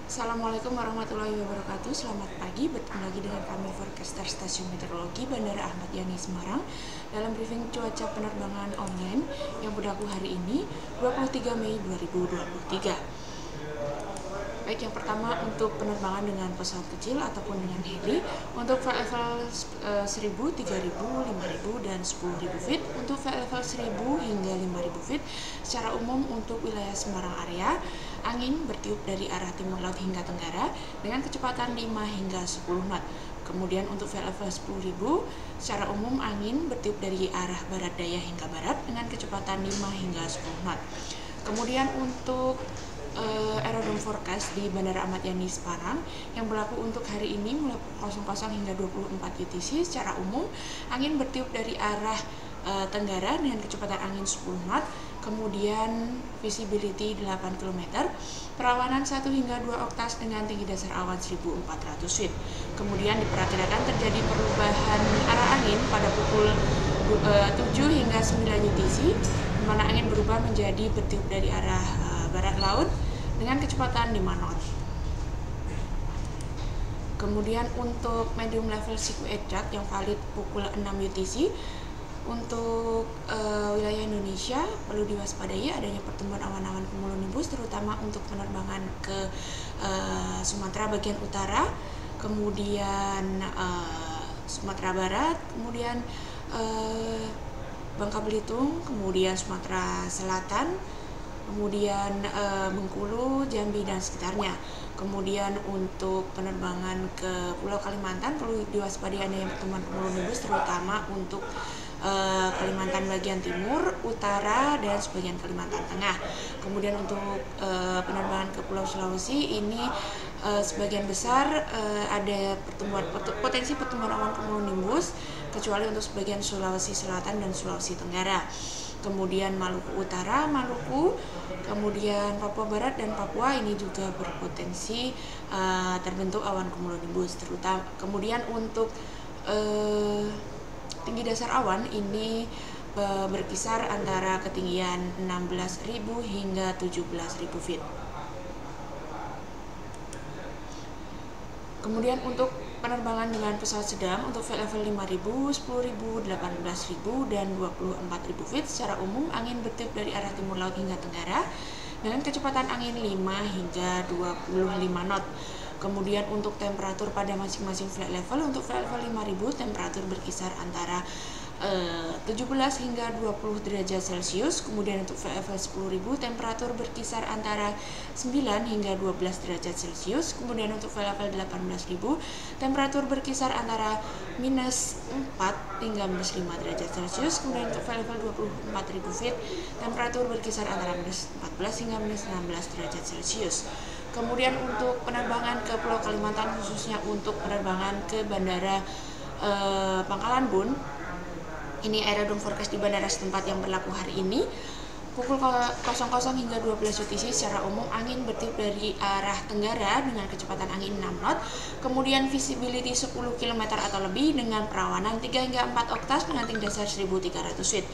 Assalamualaikum warahmatullahi wabarakatuh. Selamat pagi, bertemu lagi dengan kami forecaster Stasiun Meteorologi Bandara Ahmad Yani Semarang dalam briefing cuaca penerbangan online yang berlaku hari ini 23 Mei 2023. Baik, yang pertama untuk penerbangan dengan pesawat kecil ataupun dengan heli untuk flight level 1000, 3000, 5000 dan 10000 feet. Untuk flight level 1000 hingga 5000 feet secara umum untuk wilayah Semarang area, angin bertiup dari arah timur laut hingga tenggara dengan kecepatan 5 hingga 10 knot. Kemudian untuk flight level 10.000 secara umum angin bertiup dari arah barat daya hingga barat dengan kecepatan 5 hingga 10 knot. Kemudian untuk aerodrome forecast di Bandara Ahmad Yani Semarang yang berlaku untuk hari ini mulai 00 hingga 24 UTC. Secara umum angin bertiup dari arah tenggara dengan kecepatan angin 10 knot, kemudian visibility 8 km, perawanan 1 hingga 2 oktas dengan tinggi dasar awan 1400 feet. Kemudian diperkirakan terjadi perubahan arah angin pada pukul 7 hingga 9 UTC, di mana angin berubah menjadi bertiup dari arah barat laut dengan kecepatan 5 knot. Kemudian untuk medium level CQA chart yang valid pukul 6 UTC untuk wilayah Indonesia perlu diwaspadai adanya pertumbuhan awan-awan cumulonimbus terutama untuk penerbangan ke Sumatera bagian utara, kemudian Sumatera Barat, kemudian Bangka Belitung, kemudian Sumatera Selatan, kemudian Bengkulu, Jambi dan sekitarnya. Kemudian untuk penerbangan ke Pulau Kalimantan perlu diwaspadai adanya pertumbuhan cumulonimbus terutama untuk Kalimantan bagian timur, utara dan sebagian Kalimantan Tengah. Kemudian untuk penerbangan ke Pulau Sulawesi ini sebagian besar ada potensi pertumbuhan awan cumulonimbus kecuali untuk sebagian Sulawesi Selatan dan Sulawesi Tenggara. Kemudian Maluku Utara, Maluku, kemudian Papua Barat dan Papua ini juga berpotensi terbentuk awan cumulonimbus terutama. Kemudian untuk tinggi dasar awan ini berkisar antara ketinggian 16.000 hingga 17.000 feet. Kemudian untuk penerbangan dengan pesawat sedang untuk flight level 5.000, 10.000, 18.000 dan 24.000 feet secara umum angin bertiup dari arah timur laut hingga tenggara dengan kecepatan angin 5 hingga 25 knot. Kemudian untuk temperatur pada masing-masing flight level, untuk flight level 5.000 temperatur berkisar antara 17 hingga 20 derajat Celcius. Kemudian untuk flight level 10.000 temperatur berkisar antara 9 hingga 12 derajat Celcius. Kemudian untuk flight level 18.000 temperatur berkisar antara minus 4 hingga minus 5 derajat Celcius. Kemudian untuk flight level 24.000 feet temperatur berkisar antara minus 14 hingga minus 16 derajat Celcius. Kemudian untuk penerbangan ke Pulau Kalimantan khususnya untuk penerbangan ke Bandara Pangkalan Bun, ini aerodrome forecast di bandara setempat yang berlaku hari ini pukul 00 hingga 12 UTC secara umum angin bertiup dari arah tenggara dengan kecepatan angin 6 knot, kemudian visibility 10 km atau lebih dengan perawanan 3 hingga 4 oktas dengan tinggi dasar 1300 feet.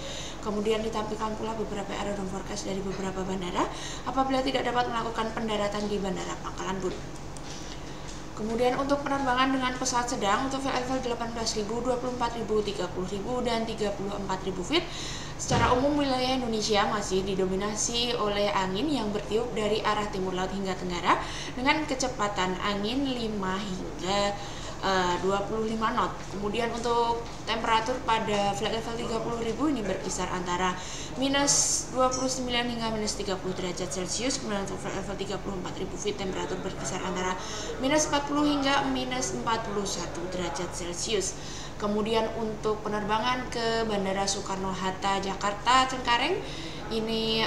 Kemudian ditampilkan pula beberapa aerodrome forecast dari beberapa bandara apabila tidak dapat melakukan pendaratan di Bandara Pangkalan Bun. Kemudian untuk penerbangan dengan pesawat sedang untuk flight level 18.000, 24.000, 30.000 dan 34.000 feet secara umum wilayah Indonesia masih didominasi oleh angin yang bertiup dari arah timur laut hingga tenggara dengan kecepatan angin 5 hingga 25 knot. Kemudian untuk temperatur pada flight level 30.000 ini berkisar antara minus 29 hingga minus 30 derajat Celcius. Kemudian untuk flight level 34.000 feet temperatur berkisar antara minus 40 hingga minus 41 derajat Celcius. Kemudian untuk penerbangan ke Bandara Soekarno-Hatta Jakarta Cengkareng ini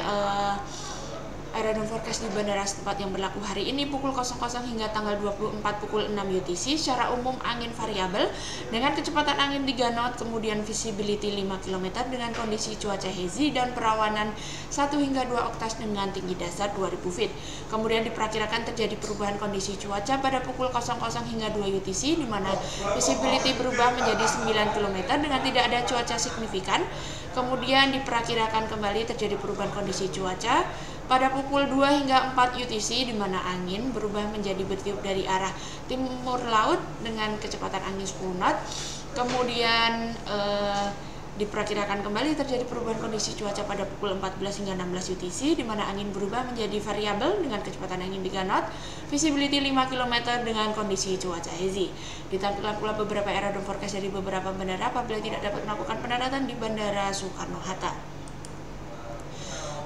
aerodrome forecast di bandara setempat yang berlaku hari ini pukul 00 hingga tanggal 24 pukul 6 UTC secara umum angin variabel dengan kecepatan angin 3 knot, kemudian visibility 5 km dengan kondisi cuaca hazy dan perawanan 1 hingga 2 oktas dengan tinggi dasar 2000 feet. Kemudian diperkirakan terjadi perubahan kondisi cuaca pada pukul 00 hingga 2 UTC di mana visibility berubah menjadi 9 km dengan tidak ada cuaca signifikan. Kemudian diperkirakan kembali terjadi perubahan kondisi cuaca pada pukul 2 hingga 4 UTC, di mana angin berubah menjadi bertiup dari arah timur laut dengan kecepatan angin 10 knot. Kemudian diperkirakan kembali terjadi perubahan kondisi cuaca pada pukul 14 hingga 16 UTC, di mana angin berubah menjadi variabel dengan kecepatan angin 3 knot, visibility 5 km dengan kondisi cuaca hazy. Ditampilkan pula beberapa error dan forecast dari beberapa bandara apabila tidak dapat melakukan pendaratan di Bandara Soekarno-Hatta.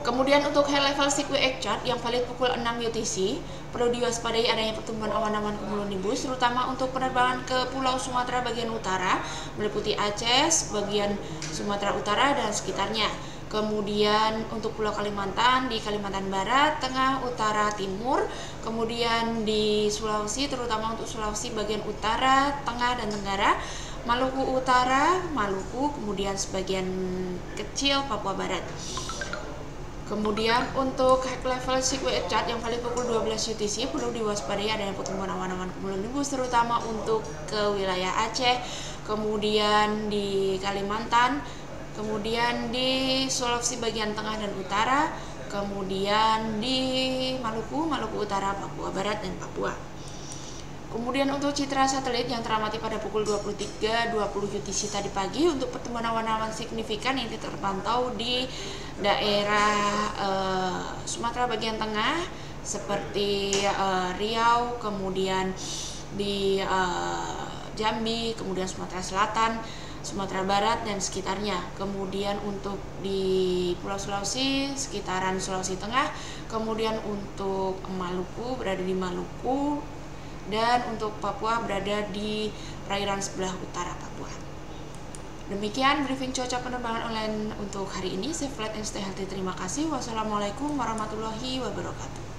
Kemudian untuk high level sequence chart yang valid pukul 6 UTC, perlu diwaspadai adanya pertumbuhan awan-awan cumulonimbus, terutama untuk penerbangan ke Pulau Sumatera bagian utara, meliputi Aceh, bagian Sumatera Utara dan sekitarnya. Kemudian untuk Pulau Kalimantan di Kalimantan Barat, Tengah, Utara, Timur. Kemudian di Sulawesi, terutama untuk Sulawesi bagian utara, tengah, dan tenggara. Maluku Utara, Maluku, kemudian sebagian kecil Papua Barat. Kemudian untuk high level sequence chart yang valid pukul 12 UTC, perlu diwaspadai adanya pertumbuhan awan-awan cumulonimbus, terutama untuk ke wilayah Aceh, kemudian di Kalimantan, kemudian di Sulawesi bagian tengah dan utara, kemudian di Maluku, Maluku Utara, Papua Barat, dan Papua. Kemudian untuk citra satelit yang teramati pada pukul 23.20 UTC tadi pagi, untuk pertumbuhan awan-awan signifikan yang terpantau di daerah Sumatera bagian tengah seperti Riau, kemudian di Jambi, kemudian Sumatera Selatan, Sumatera Barat, dan sekitarnya. Kemudian untuk di Pulau Sulawesi, sekitaran Sulawesi Tengah, kemudian untuk Maluku berada di Maluku, dan untuk Papua berada di perairan sebelah utara Papua. Demikian briefing cuaca penerbangan online untuk hari ini. Safe flight and stay healthy. Terima kasih. Wassalamualaikum warahmatullahi wabarakatuh.